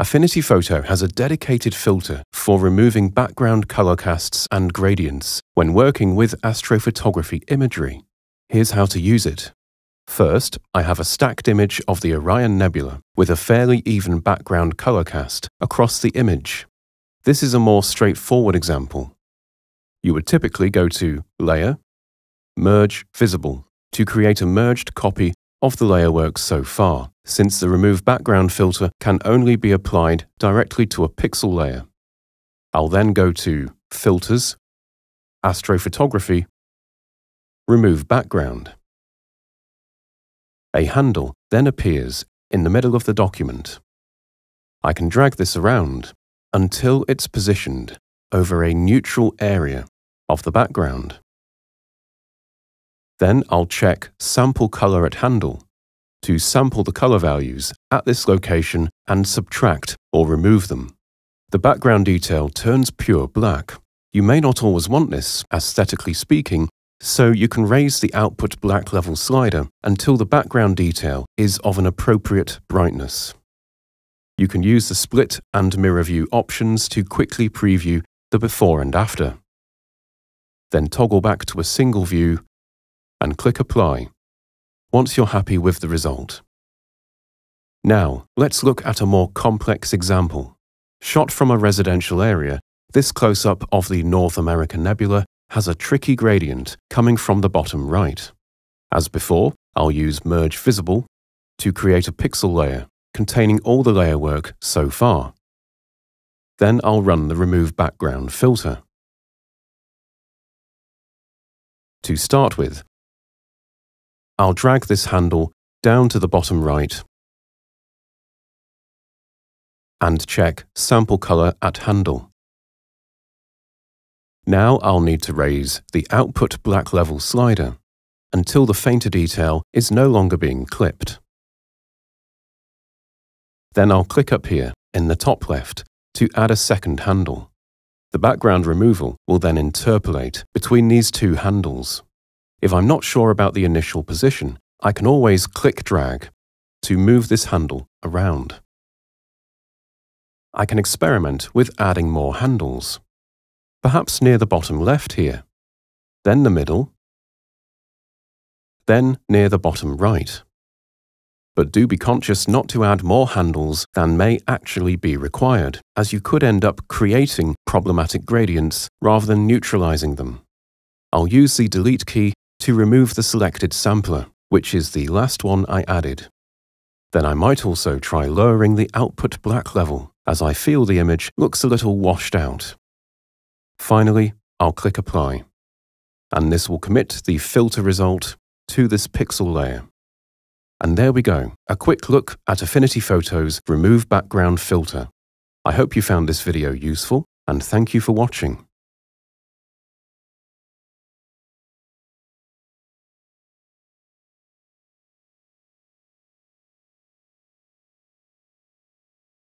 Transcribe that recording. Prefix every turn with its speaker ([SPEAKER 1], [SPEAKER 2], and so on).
[SPEAKER 1] Affinity Photo has a dedicated filter for removing background color casts and gradients when working with astrophotography imagery. Here's how to use it. First, I have a stacked image of the Orion Nebula with a fairly even background color cast across the image. This is a more straightforward example. You would typically go to Layer, Merge Visible to create a merged copy of the layer work so far, since the Remove Background filter can only be applied directly to a pixel layer. I'll then go to Filters, Astrophotography, Remove Background. A handle then appears in the middle of the document. I can drag this around until it's positioned over a neutral area of the background. Then I'll check Sample Color at Handle to sample the color values at this location and subtract or remove them. The background detail turns pure black. You may not always want this, aesthetically speaking, so you can raise the output black level slider until the background detail is of an appropriate brightness. You can use the split and mirror view options to quickly preview the before and after. Then toggle back to a single view and click Apply once you're happy with the result. Now, let's look at a more complex example. Shot from a residential area, this close-up of the North American Nebula has a tricky gradient coming from the bottom right. As before, I'll use Merge Visible to create a pixel layer containing all the layer work so far. Then I'll run the Remove Background filter. To start with, I'll drag this handle down to the bottom right and check Sample Color at Handle. Now I'll need to raise the Output Black Level slider until the fainter detail is no longer being clipped. Then I'll click up here in the top left to add a second handle. The background removal will then interpolate between these two handles. If I'm not sure about the initial position, I can always click-drag to move this handle around. I can experiment with adding more handles, perhaps near the bottom left here, then the middle, then near the bottom right. But do be conscious not to add more handles than may actually be required, as you could end up creating problematic gradients rather than neutralizing them. I'll use the Delete key to remove the selected sampler, which is the last one I added. Then I might also try lowering the output black level, as I feel the image looks a little washed out. Finally, I'll click Apply, and this will commit the filter result to this pixel layer. And there we go, a quick look at Affinity Photo's Remove Background filter. I hope you found this video useful, and thank you for watching.